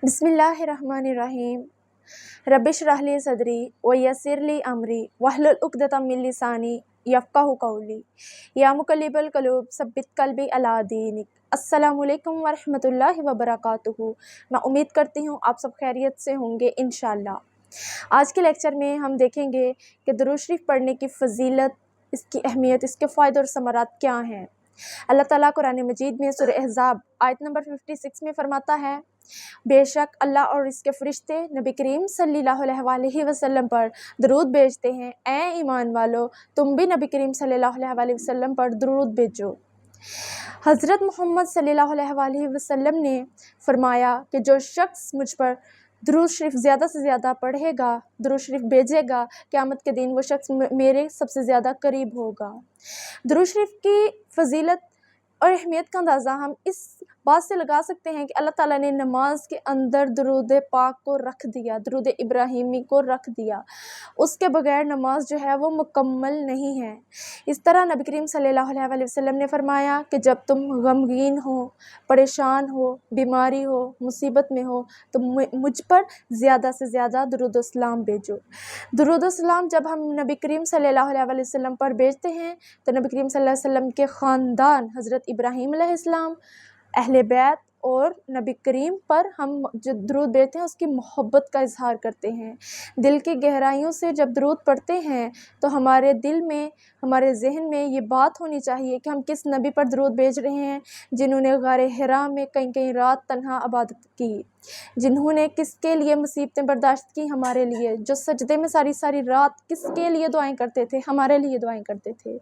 बिस्मिल्लाहिर्रहमानिर्रहीम। रब्बिश रहली सदरी व यस्सिरली अमरी वहलुल उक़दतम मिन लिसानी यफ़क़हू क़ौली। या मुक़ल्लिबल क़ुलूब सब्बित क़ल्बी अला दीनिक। अस्सलामुअलैकुम वरहमतुल्लाहि वबरकातुहू। मैं उम्मीद करती हूँ आप सब खैरियत से होंगे इंशाअल्लाह। आज के लेक्चर में हम देखेंगे कि दुरूद शरीफ पढ़ने की फ़जीलत, इसकी अहमियत, इसके फ़ायदे और समरात क्या हैं। अल्लाह ताला कुरान मजीद में सूरह अहज़ाब आयत नंबर 56 में फ़रमाता है, बेशक अल्लाह और इसके फ़रिश्ते नबी करीम सल्लल्लाहु अलैहि वसल्लम पर दरूद भेजते हैं। ए ईमान वालो, तुम भी नबी करीम सल्लल्लाहु अलैहि वसल्लम पर दरूद भेजो। हज़रत मोहम्मद सल्लल्लाहु अलैहि वसल्लम ने फ़रमाया कि जो शख्स मुझ पर दुरूद शरीफ ज़्यादा से ज़्यादा पढ़ेगा, दुरूद शरीफ भेजेगा, क़यामत के दिन वो शख्स मेरे सबसे ज़्यादा करीब होगा। दुरूद शरीफ की फ़जीलत और अहमियत का अंदाज़ा हम इस बात से लगा सकते हैं कि अल्लाह ताला ने नमाज के अंदर दुरूद पाक को रख दिया, दुरूद इब्राहिमी को रख दिया। उसके बगैर नमाज जो है वो मुकम्मल नहीं है। इस तरह नबी करीम सल्लल्लाहु अलैहि वसल्लम ने फरमाया कि जब तुम गमगीन हो, परेशान हो, बीमारी हो, मुसीबत में हो, तो मुझ पर ज़्यादा से ज़्यादा दुरूद सलाम भेजो। दुरूद सलाम जब हम नबी करीम सल्लल्लाहु अलैहि वसल्लम पर भेजते हैं तो नबी करीम सल्लल्लाहु अलैहि वसल्लम के ख़ानदान हज़रत इब्राहीम अलैहिस्सलाम, अहले बैत और नबी करीम पर हम जो दुरूद भेजते हैं उसकी मोहब्बत का इजहार करते हैं। दिल की गहराइयों से जब दुरूद पढ़ते हैं तो हमारे दिल में, हमारे जहन में ये बात होनी चाहिए कि हम किस नबी पर दुरूद भेज रहे हैं, जिन्होंने गारे हिरा में कई कई रात तन्हा इबादत की, जिन्होंने किसके लिए मुसीबतें बर्दाश्त की, हमारे लिए, जो सजदे में सारी सारी रात किसके लिए दुआएं करते थे, हमारे लिए दुआएं करते थे।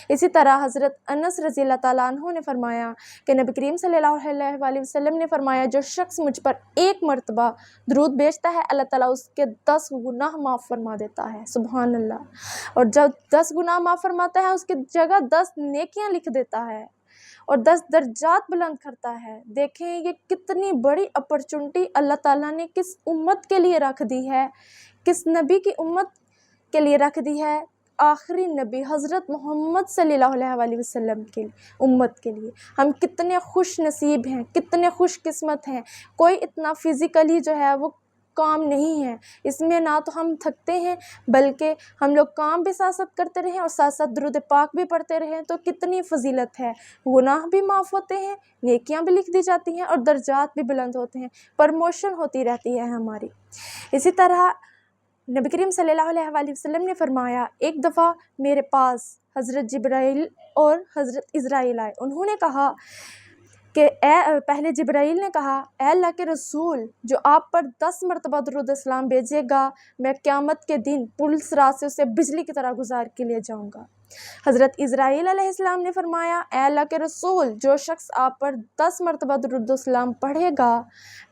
इसी तरह हज़रत अनस रज़ी अल्लाह ताला अन्हु ने फरमाया कि नबी करीम सल्लल्लाहु अलैहि वसल्लम ने फरमाया, जो शख्स मुझ पर एक मरतबा दुरूद भेजता है अल्लाह ताला उसके 10 गुनाह माफ़ फरमा देता है। सुभान अल्लाह। और जब 10 गुनाह माफ़ फरमाता है उसकी जगह 10 नेकियां लिख देता है और 10 दर्जात बुलंद करता है। देखें ये कितनी बड़ी अपॉर्चुनिटी अल्लाह ताला ने किस उम्मत के लिए रख दी है, किस नबी की उम्मत के लिए रख दी है, आखिरी नबी हज़रत मोहम्मद सल्लल्लाहु अलैहि वसल्लम के उम्मत के लिए। हम कितने खुश नसीब हैं, कितने खुश किस्मत हैं। कोई इतना फ़िज़िकली जो है वो काम नहीं है, इसमें ना तो हम थकते हैं बल्कि हम लोग काम भी साथ साथ करते रहें और साथ साथ दुरूद पाक भी पढ़ते रहें तो कितनी फ़जीलत है। गुनाह भी माफ़ होते हैं, नेकियां भी लिख दी जाती हैं और दर्जात भी बुलंद होते हैं, प्रमोशन होती रहती है हमारी। इसी तरह नबी करीम सल्लल्लाहु अलैहि वसल्लम ने फरमाया, एक दफ़ा मेरे पास हज़रत जिब्राइल और हज़रत इज़राइल आए। उन्होंने कहा कि पहले जिब्राइल ने कहा, ए अल्लाह के रसूल, जो आप पर 10 मरतबा दुरूद सलाम भेजेगा, मैं क़यामत के दिन पुलिस रात से उसे बिजली की तरह गुजार के ले जाऊँगा। हज़रत इज़राइल अलैहिस्सलाम ने फरमाया, ए अल्लाह के रसूल, जो शख्स आप पर 10 मरतबा दुरूद सलाम पढ़ेगा,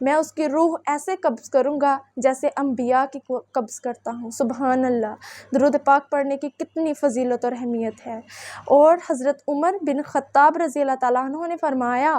मैं उसकी रूह ऐसे कब्ज़ करूँगा जैसे अम्बिया की कब्ज़ करता हूँ। सुबहान अल्लाह। दुरूद पाक पढ़ने की कितनी फ़जीलत और अहमियत है। और हज़रत उमर बिन ख़त्ताब रज़ी अल्लाह ताला अन्हु ने फरमाया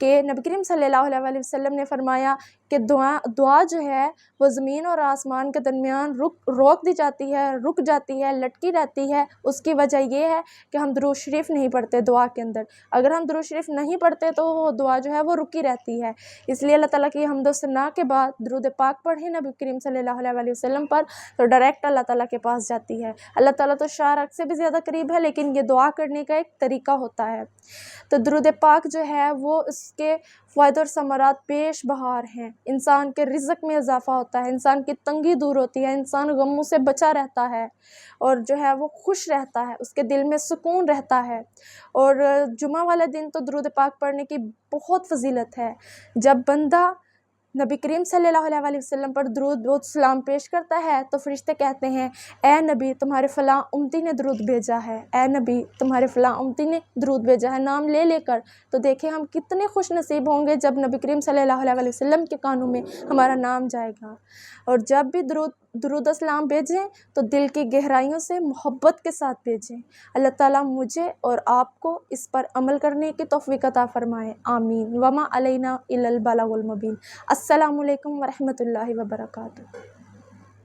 कि नबी करीम सल्लल्लाहु अलैहि वसल्लम ने फरमाया कि दुआ जो है वो ज़मीन और आसमान के दरमियान रोक दी जाती है, रुक जाती है, लटकी रहती है। उसकी वजह ये है कि हम दुरूद शरीफ नहीं पढ़ते दुआ के अंदर। अगर हम दुरूद शरीफ नहीं पढ़ते तो वो दुआ जो है वो रुकी रहती है। इसलिए अल्लाह ताला की हम्द व सना के बाद दुरूद पाक पढ़ें नबी करीम सल्लल्लाहु अलैहि वसल्लम पर तो डायरेक्ट अल्लाह ताला के पास जाती है। अल्लाह ताला तो शारक से भी ज़्यादा करीब है, लेकिन ये दुआ करने का एक तरीका होता है। तो दुरूद पाक जो है वो इसके फ़ायदे और समरात पेश बहार हैं। इंसान के रिज़्क़ में इजाफ़ा होता है, इंसान की तंगी दूर होती है, इंसान गमों से बचा रहता है और जो है वो खुश रहता है, उसके दिल में सुकून रहता है। और जुमा वाला दिन तो दुरूद पाक पढ़ने की बहुत फ़जीलत है। जब बंदा नबी करीम सल्लल्लाहु अलैहि वसल्लम पर दुरूद व सलाम पेश करता है तो फ़रिश्ते कहते हैं, ए नबी, तुम्हारे फ़लाँ उम्मती ने दुरूद भेजा है, ए नबी, तुम्हारे फ़लाँ उम्मती ने दुरूद भेजा है, नाम ले लेकर। तो देखें हम कितने खुश नसीब होंगे जब नबी करीम सल्लल्लाहु अलैहि वसल्लम के कानों में हमारा नाम जाएगा। और जब भी दुरूद सलाम भेजें तो दिल की गहराइयों से मोहब्बत के साथ भेजें। अल्लाह ताला मुझे और आपको इस पर अमल करने की तौफ़ीक़ अता फ़रमाए। आमीन। वमा अलैना इल्लल बलागुल मुबीन। अस्सलामु अलैकुम वरहमतुल्लाहि वबरकातुहू।